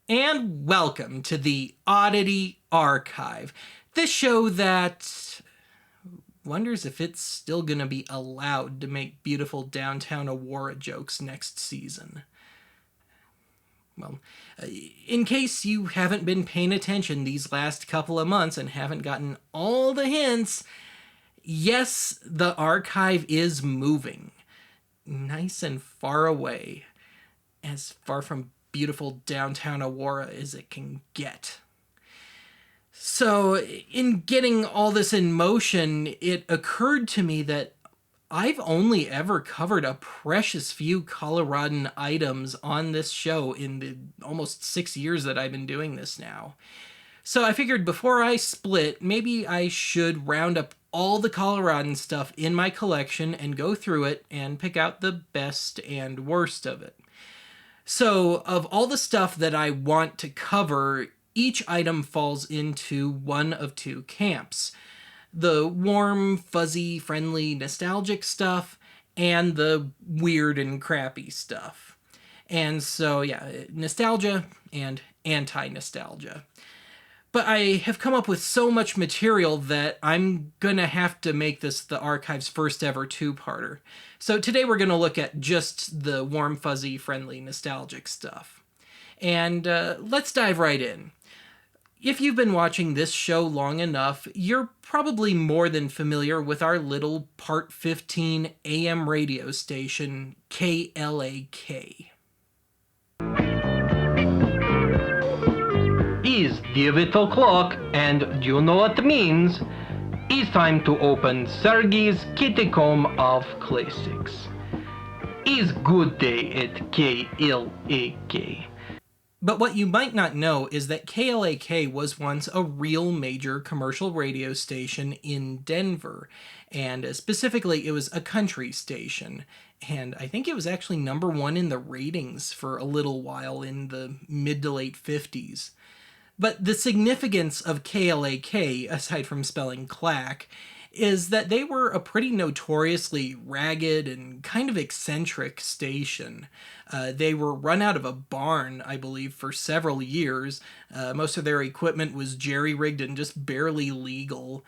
and welcome to the Oddity Archive. This show that wonders if it's still going to be allowed to make Beautiful Downtown Aurora jokes next season. Well, in case you haven't been paying attention these last couple of months and haven't gotten all the hints, yes, the archive is moving. Nice and far away. As far from beautiful downtown Aurora as it can get. So, in getting all this in motion, it occurred to me that I've only ever covered a precious few Coloradan items on this show in the almost 6 years that I've been doing this now. So I figured before I split, maybe I should round up all the Coloradan stuff in my collection and go through it and pick out the best and worst of it. So, of all the stuff that I want to cover, each item falls into one of two camps. The warm, fuzzy, friendly, nostalgic stuff, and the weird and crappy stuff. And so, nostalgia and anti-nostalgia. But I have come up with so much material that I'm gonna have to make this the archive's first ever two-parter. So today we're gonna look at just the warm, fuzzy, friendly, nostalgic stuff. And let's dive right in. If you've been watching this show long enough, you're probably more than familiar with our little Part 15 AM radio station, KLAK. Is the 8 o'clock, and do you know what it means? It's time to open Sergey's Catacomb of Classics. It's good day at KLAK. But what you might not know is that KLAK was once a real major commercial radio station in Denver, and specifically it was a country station. And I think it was actually number one in the ratings for a little while in the mid to late 50s. But the significance of KLAK, aside from spelling clack, is that they were a pretty notoriously ragged and kind of eccentric station. They were run out of a barn, I believe, for several years. Most of their equipment was jerry-rigged and just barely legal.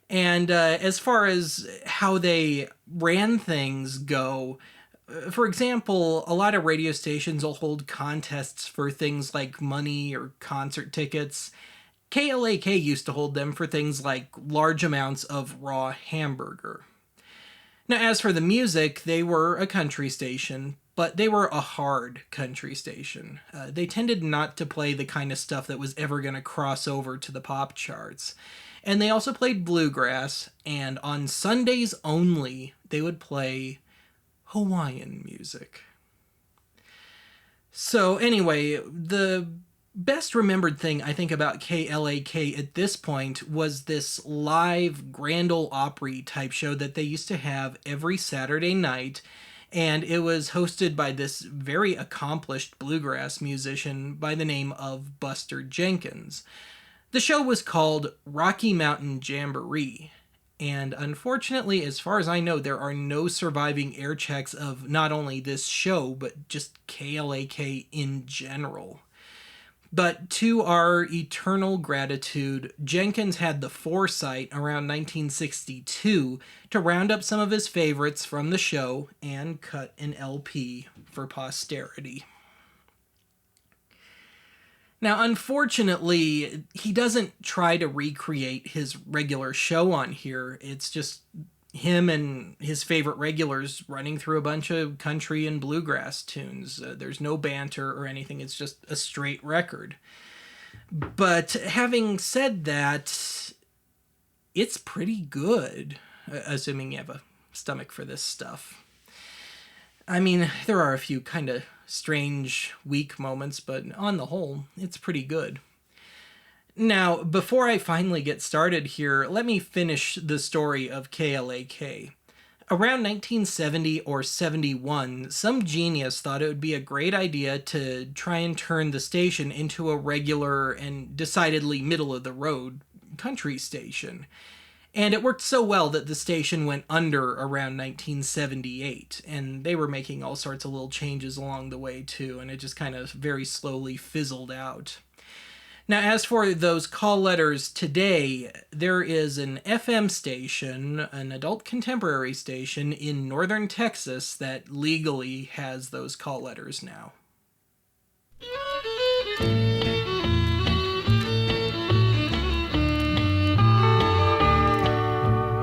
And as far as how they ran things go, for example, a lot of radio stations will hold contests for things like money or concert tickets. KLAK used to hold them for things like large amounts of raw hamburger. Now, as for the music, they were a country station, but they were a hard country station. They tended not to play the kind of stuff that was ever going to cross over to the pop charts. And they also played bluegrass, and on Sundays only, they would play Hawaiian music. So anyway, the best remembered thing I think about KLAK at this point was this live Grand Ole Opry type show that they used to have every Saturday night, and it was hosted by this very accomplished bluegrass musician by the name of Buster Jenkins. The show was called Rocky Mountain Jamboree. And unfortunately, as far as I know, there are no surviving air checks of not only this show, but just KLAK in general. But to our eternal gratitude, Jenkins had the foresight around 1962 to round up some of his favorites from the show and cut an LP for posterity. Now, unfortunately, he doesn't try to recreate his regular show on here. It's just him and his favorite regulars running through a bunch of country and bluegrass tunes. There's no banter or anything. It's just a straight record. But having said that, it's pretty good, assuming you have a stomach for this stuff. I mean, there are a few kind of strange, weak moments, but on the whole, it's pretty good. Now, before I finally get started here, let me finish the story of KLAK. Around 1970 or 71, some genius thought it would be a great idea to try and turn the station into a regular and decidedly middle-of-the-road country station. And it worked so well that the station went under around 1978, and they were making all sorts of little changes along the way too, and it just kind of very slowly fizzled out. Now, as for those call letters today, there is an FM station, an adult contemporary station in northern Texas that legally has those call letters now.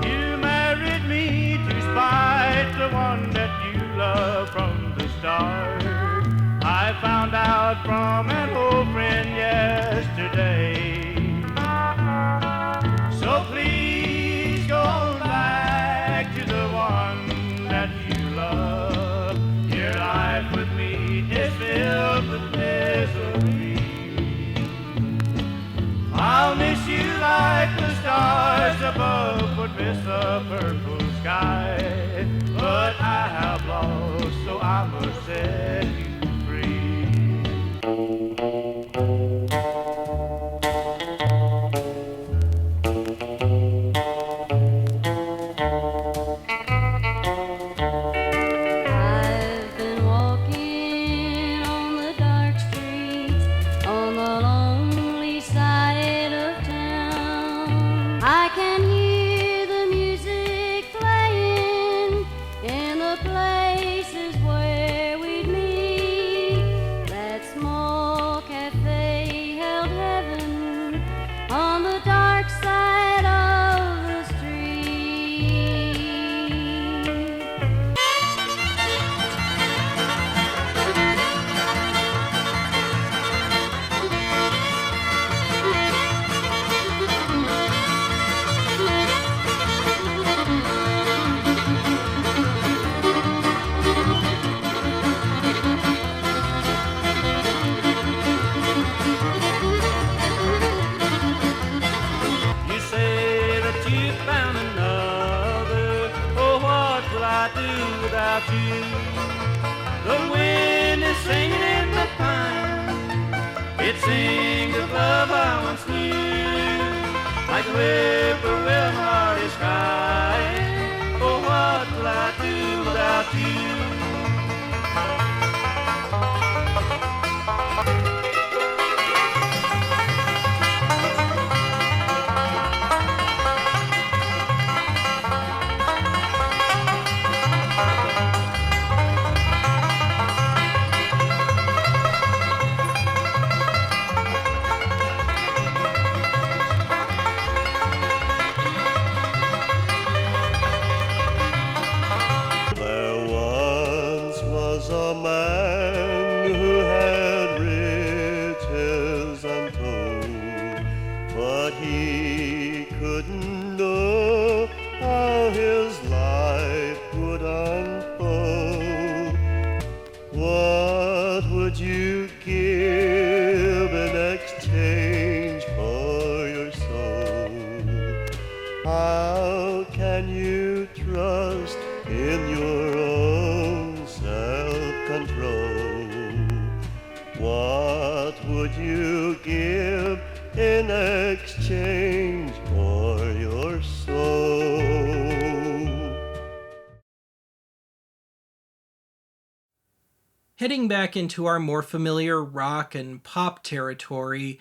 You married me to spite the one that you loved from the start. I found out from an old friend yesterday. So please go back to the one that you love. Your life with me is filled with misery. I'll miss you like the stars above would miss the purple sky. But I have lost, so I must set you free. I've been walking on the dark streets, on the lonely side of town. I can hear the music playing in the places where we'd meet. That small cafe held heaven on the dark side of the street. You say that you found another. Oh, what will I do without you? The wind is singing in the pine. It sings of love I once knew. Like a whippoorwill, my heart is crying. Oh, what will I do without you? There once was a man who had riches untold, but he couldn't know how his life would unfold. What would you give in exchange for your soul? How can you trust in your own self-control? What would you give in exchange for your soul? Heading back into our more familiar rock and pop territory,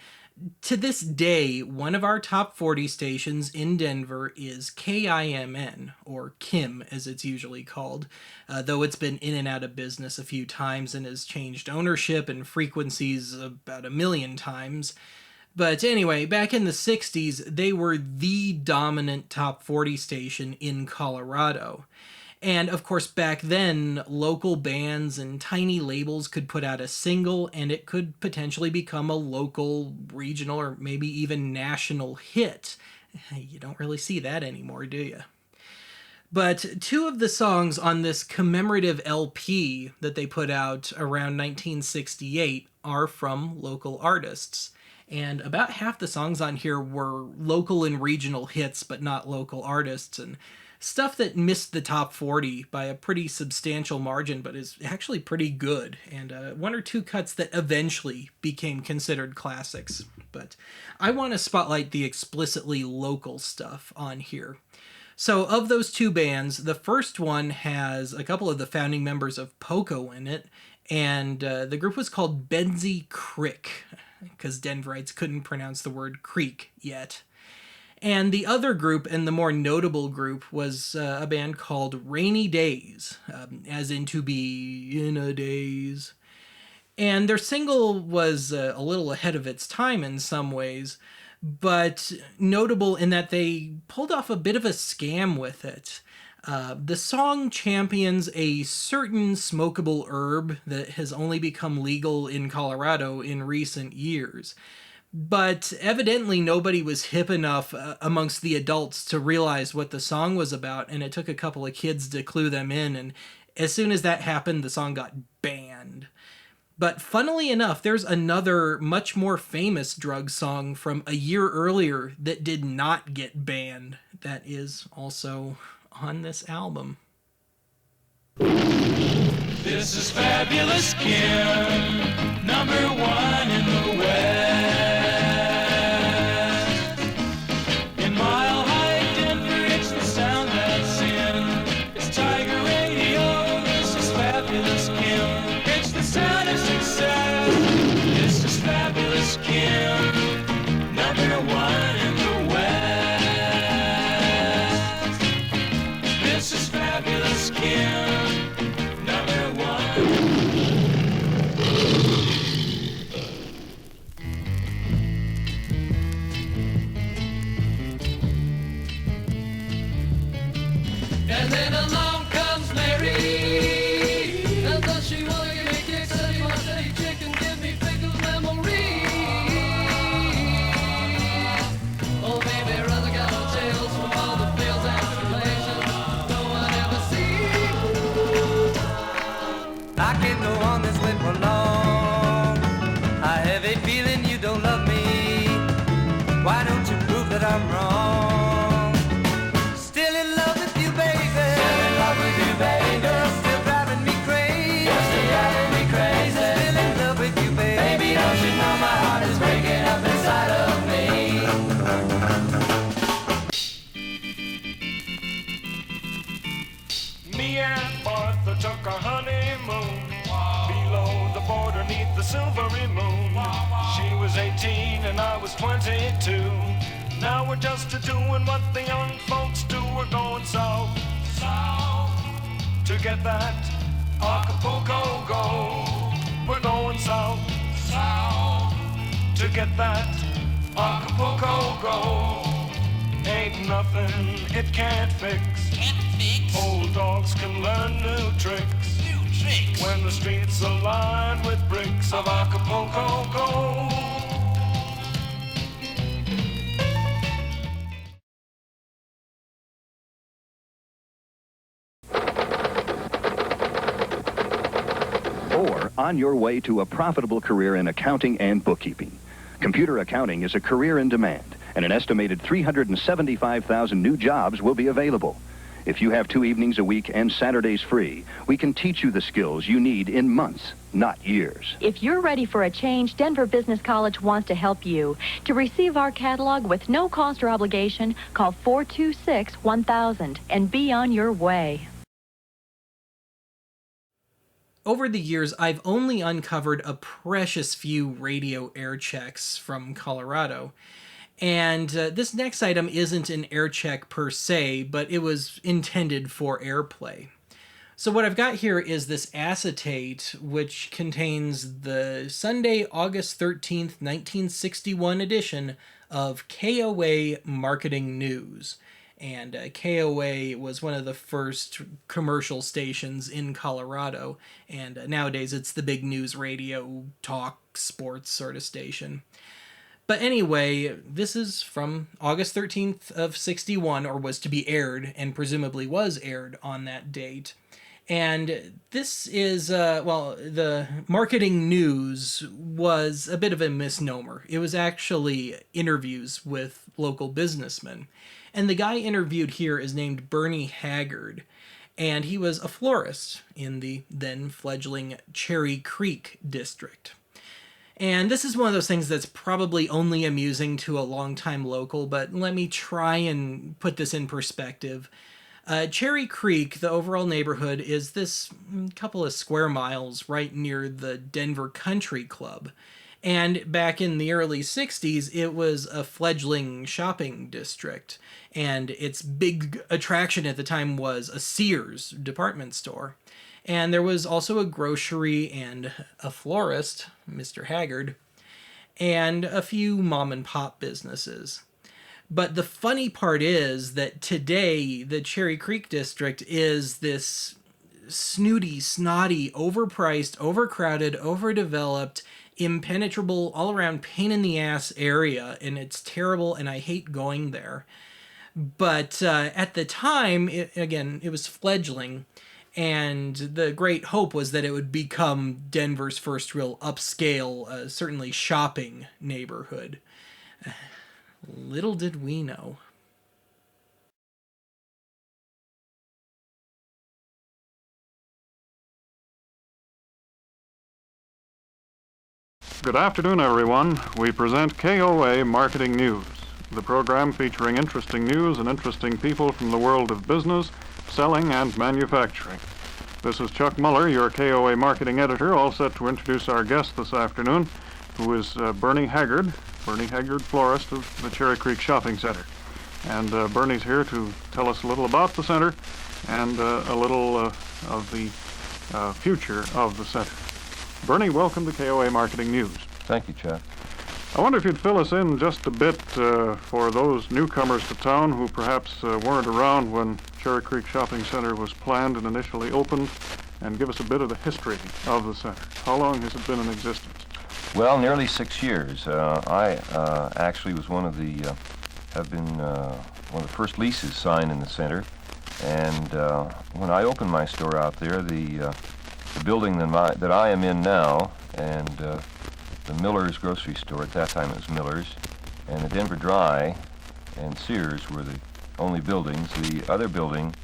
to this day, one of our top 40 stations in Denver is KIMN, or Kim as it's usually called, though it's been in and out of business a few times and has changed ownership and frequencies about 1,000,000 times. But anyway, back in the 60s, they were the dominant top 40 station in Colorado. And of course, back then, local bands and tiny labels could put out a single and it could potentially become a local, regional, or maybe even national hit. You don't really see that anymore, do you? But two of the songs on this commemorative LP that they put out around 1968 are from local artists. And about half the songs on here were local and regional hits, but not local artists. And Stuff that missed the top 40 by a pretty substantial margin, but is actually pretty good, and one or two cuts that eventually became considered classics. But I want to spotlight the explicitly local stuff on here. So of those two bands, the first one has a couple of the founding members of Poco in it, and the group was called Benzie Crick, because Denverites couldn't pronounce the word creek yet. And the other group, and the more notable group, was a band called Rainy Days, as in to be in a daze. And their single was a little ahead of its time in some ways, but notable in that they pulled off a bit of a scam with it. The song champions a certain smokable herb that has only become legal in Colorado in recent years. But evidently nobody was hip enough amongst the adults to realize what the song was about, and it took a couple of kids to clue them in, and as soon as that happened, the song got banned. But funnily enough, there's another much more famous drug song from a year earlier that did not get banned that is also on this album. This is Fabulous Kim, #1 in the West. In Mile High Denver, it's the sound that's in. It's Tiger Radio, this is Fabulous Kim. It's the sound of success. This is Fabulous Kim, #1 in the West. This is Fabulous Kim. And then along comes Mary, and does she want to give me kicks? Says she wants to eat chicken, give me pickles, memory. Oh baby, rather got no tales from all the fails and tribulations no one ever sees. I can't go on this way for long. I have a feeling you don't love me. Why don't you prove that I'm wrong? Still in love with you, baby. Still in love with you, baby. Girl, still driving me crazy. You're still driving me crazy. Still in love with you, baby. Baby, don't you know my heart is breaking up inside of me? Me and Martha took our honeymoon below the border, neath the silvery moon. She was 18 and I was 22. Now we're just doing what the young folks do. We're going south, south, to get that Acapulco gold. We're going south, south, to get that Acapulco gold. Ain't nothing it can't fix. Old dogs can learn new tricks. When the streets are lined with bricks of Acapulco gold. Or on your way to a profitable career in accounting and bookkeeping. Computer accounting is a career in demand, and an estimated 375,000 new jobs will be available. If you have 2 evenings a week and Saturdays free, we can teach you the skills you need in months, not years. If you're ready for a change, Denver Business College wants to help you. To receive our catalog with no cost or obligation, call 426-1000 and be on your way. Over the years, I've only uncovered a precious few radio air checks from Colorado. And this next item isn't an air check per se, but it was intended for airplay. So what I've got here is this acetate, which contains the Sunday, August 13th, 1961 edition of KOA Marketing News. And KOA was one of the first commercial stations in Colorado, and nowadays it's the big news radio, talk, sports sort of station. But anyway, this is from August 13th of 61, or was to be aired, and presumably was aired on that date. And this is, the marketing news was a bit of a misnomer. It was actually interviews with local businessmen. And the guy interviewed here is named Bernie Haggard, and he was a florist in the then fledgling Cherry Creek district. And this is one of those things that's probably only amusing to a longtime local, but let me try and put this in perspective. Cherry Creek, the overall neighborhood, is this couple of square miles right near the Denver Country Club. And back in the early 60s, it was a fledgling shopping district. And its big attraction at the time was a Sears department store. And there was also a grocery and a florist, Mr. Haggard, and a few mom and pop businesses. But the funny part is that today, the Cherry Creek district is this snooty, snotty, overpriced, overcrowded, overdeveloped, impenetrable, all-around pain-in-the-ass area, and it's terrible, and I hate going there. But at the time, it was fledgling, and the great hope was that it would become Denver's first real upscale, certainly shopping neighborhood. Little did we know. Good afternoon, everyone. We present KOA Marketing News, the program featuring interesting news and interesting people from the world of business, selling, and manufacturing. This is Chuck Muller, your KOA marketing editor, all set to introduce our guest this afternoon, who is Bernie Haggard, florist of the Cherry Creek Shopping Center. And Bernie's here to tell us a little about the center and a little of the future of the center. Bernie, welcome to KOA Marketing News. Thank you, Chuck. I wonder if you'd fill us in just a bit for those newcomers to town who perhaps weren't around when Cherry Creek Shopping Center was planned and initially opened, and give us a bit of the history of the center. How long has it been in existence? Well, nearly 6 years. I actually was one of the first leases signed in the center, and when I opened my store out there, the building that I am in now, and the Miller's grocery store, at that time it was Miller's, and the Denver Dry and Sears were the only buildings. The other building,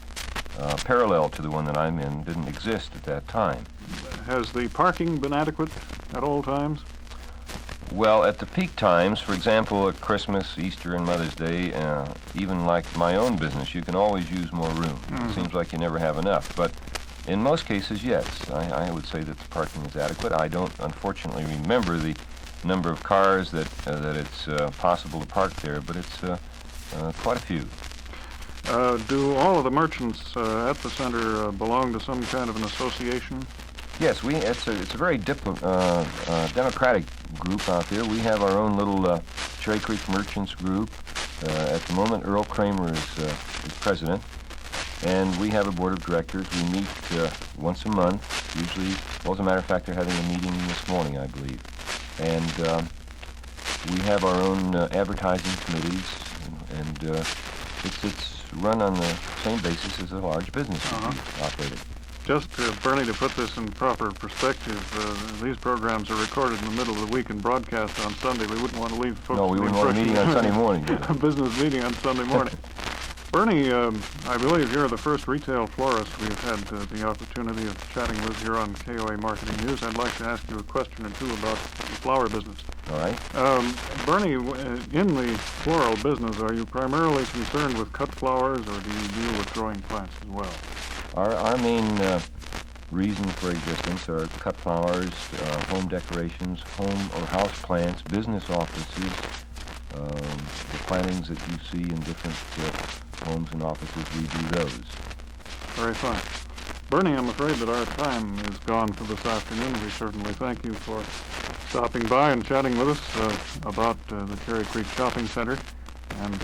parallel to the one that I'm in, didn't exist at that time. Has the parking been adequate at all times? Well, at the peak times, for example, at Christmas, Easter, and Mother's Day, even like my own business, you can always use more room. It seems like you never have enough, but in most cases, yes. I would say that the parking is adequate. I don't, unfortunately, remember the number of cars that it's possible to park there, but it's quite a few. Do all of the merchants at the center belong to some kind of an association? Yes, it's a very democratic group out there. We have our own little Cherry Creek Merchants group. At the moment, Earl Kramer is president. And we have a board of directors. We meet once a month, usually. Well, as a matter of fact, they're having a meeting this morning, I believe. And we have our own advertising committees, and it's run on the same basis as a large business operated. Just, Bernie, to put this in proper perspective, these programs are recorded in the middle of the week and broadcast on Sunday. We wouldn't want to leave folks... No, we wouldn't want a meeting on Sunday morning. A business meeting on Sunday morning. Bernie, I believe you're the first retail florist we've had the opportunity of chatting with here on KOA Marketing News. I'd like to ask you a question or two about the flower business. All right. Bernie, in the floral business, are you primarily concerned with cut flowers, or do you deal with growing plants as well? Our main reason for existence are cut flowers, home decorations, home or house plants, business offices, the plantings that you see in different homes and offices, we do those. Very fine. Bernie, I'm afraid that our time is gone for this afternoon. We certainly thank you for stopping by and chatting with us about the Cherry Creek Shopping Center. And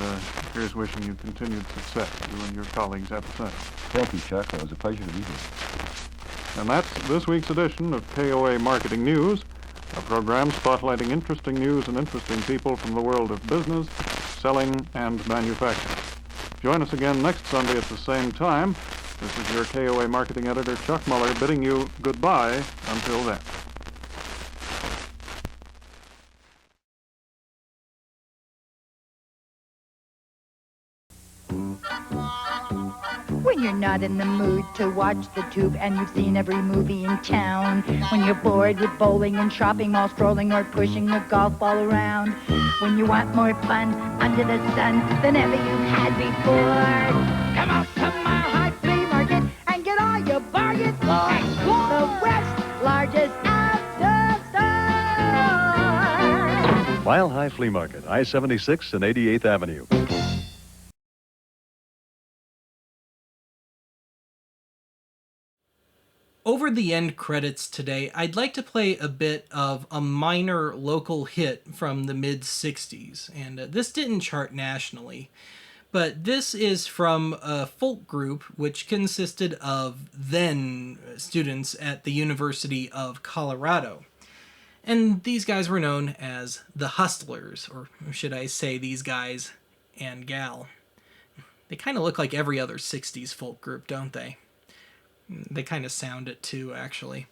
here's wishing you continued success, you and your colleagues at the center. Thank you, Chuck. It was a pleasure to be here. And that's this week's edition of KOA Marketing News, a program spotlighting interesting news and interesting people from the world of business, selling, and manufacturing. Join us again next Sunday at the same time. This is your KOA Marketing Editor, Chuck Muller, bidding you goodbye until then. When you're not in the mood to watch the tube and you've seen every movie in town. When you're bored with bowling and shopping mall strolling or pushing a golf ball around. When you want more fun under the sun than ever you've had before. Come out to Mile High Flea Market and get all your bargains for the West's largest outdoor store. Mile High Flea Market, I-76 and 88th Avenue. Over the end credits today, I'd like to play a bit of a minor local hit from the mid-60s, and this didn't chart nationally. But this is from a folk group which consisted of then students at the University of Colorado. And these guys were known as the Hustlers, or should I say these guys and gal. They kind of look like every other 60s folk group, don't they? They kind of sound it too, actually.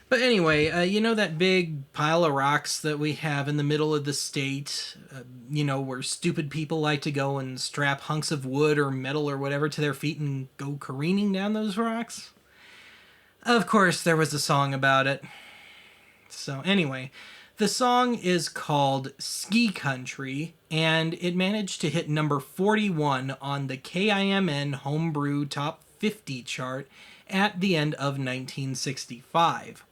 But anyway, you know that big pile of rocks that we have in the middle of the state? Where stupid people like to go and strap hunks of wood or metal or whatever to their feet and go careening down those rocks? Of course, there was a song about it. So anyway, the song is called Ski Country, and it managed to hit number 41 on the KIMN Homebrew Top 50 chart at the end of 1965.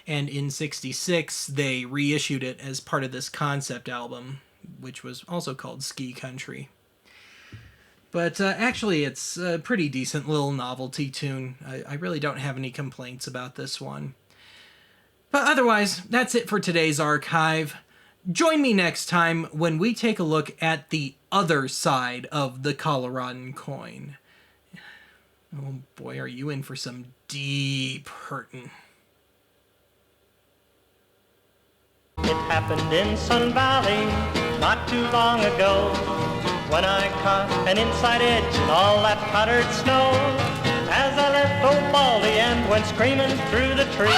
And in 66, they reissued it as part of this concept album, which was also called Ski Country. But actually, it's a pretty decent little novelty tune. I really don't have any complaints about this one. But otherwise, that's it for today's archive. Join me next time when we take a look at the other side of the Coloradan coin. Oh boy, are you in for some deep hurtin'. It happened in Sun Valley not too long ago when I caught an inside edge in all that powdered snow. As I left old Baldy and went screaming through the trees,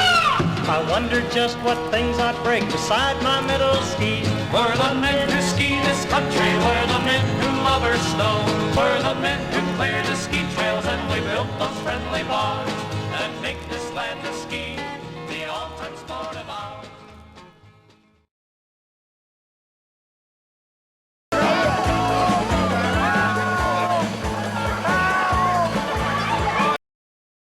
I wondered just what things I'd break beside my middle skis. We're the men who ski this country, we're the men who love our snow, we're the men who clear the ski